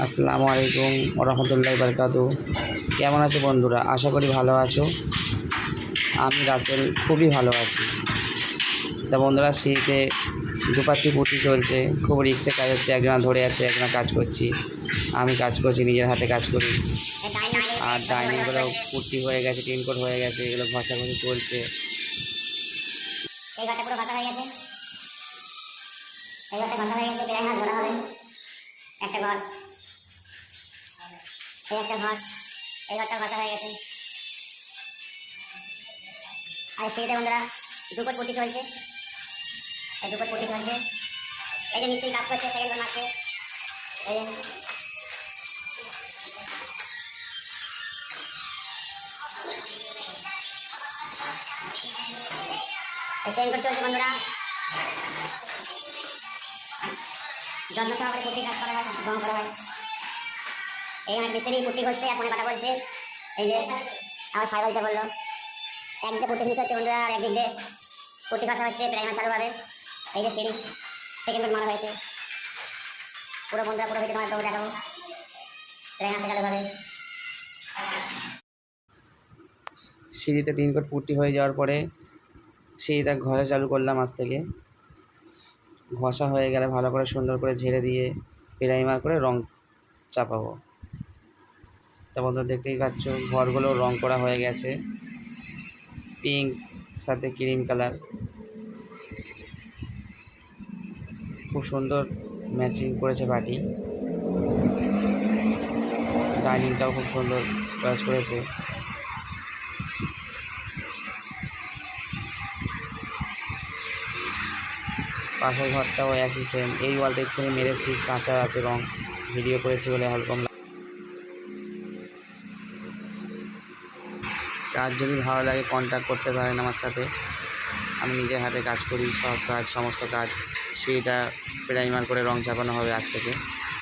আসসালামু আলাইকুম রহমতুল্লাহি বারকাতু। কেমন আছো বন্ধুরা? আশা করি ভালো আছো। আমি রাসেল খুবই ভালো আছি। তা বন্ধুরা, শীতে দুপাত্তি পুঁতি চলছে, খুব রিক্সে কাজ হচ্ছে। একজনা ধরে আছে, একজনা কাজ করছি। আমি কাজ করছি, নিজের হাতে কাজ করি। আর ডাইনিংগুলো পুট্টি হয়ে গেছে, টিনকোট হয়ে গেছে, এগুলো ঘষাঘষি চলছে। এই ঘরটা পুরো ঘষা হয়ে গেছে, এই ঘরটা ঘষা হয়ে গেছে, প্রায় হাত ধরা হবে। একটা ঘর, এই একটা ঘর, এই ঘরটা ঘষা হয়ে গেছে। আর সিঁড়িতে বন্ধুরা দুপুর পুঁটি চলছে, এই দুপুর পুঁটি চলছে। এই যে মিস্ত্রি কাজ করছে, সেকেন্ড ঘর মারছে। এই যে সেকেন্ড ঘর চলছে বন্ধুরা। যত্ন সহকারে পুঁটি কাজ করা হয়, রং করা হয়। এই আমার মিস্ত্রি পুঁটি করছে, আর ফোনে কথা বলছে। এই যে আমার সাই বলতে বললো, একদিকে পুঁটি ফিনিশ হচ্ছে বন্ধুরা, আর একদিক দিয়ে পুঁটি ঘষা হচ্ছে, প্রাইমার চালু হবে। এই যে সিঁড়ি সেকেন্ড ঘর মারা হয়েছে পুরো বন্ধুরা, পুরো ভিতরে তোমার দেখাবো। প্রাইমার চালু হবে। সিঁড়িতে টিনকোট পুট্টি হয়ে যাওয়ার পরে সিঁড়িটা ঘষা চালু করলাম আজ থেকে। ঘষা হয়ে গেলে ভালো করে সুন্দর করে ঝেড়ে দিয়ে প্রাইমার করে রং চাপাবো। তা বন্ধুরা, দেখতেই পাচ্ছ ঘরগুলো রং করা হয়ে গেছে, পিঙ্ক সাথে ক্রিম কালার, খুব সুন্দর ম্যাচিং করেছে পার্টি। ডাইনিংটাও খুব সুন্দর কাজ করেছে। পাশের ঘরটাও একই সেম। এই ওয়ালটা এক্ষুনি মেরেছি, কাঁচা আছে রং, ভিডিও করেছি বলে হালকা। কাজ যদি ভালো লাগে কন্ট্যাক্ট করতে পারেন আমার সাথে। আমি নিজের হাতে কাজ করি, সব কাজ, সমস্ত কাজ। সেটা প্রাইমার করে রং চাপানো হবে আজ থেকে।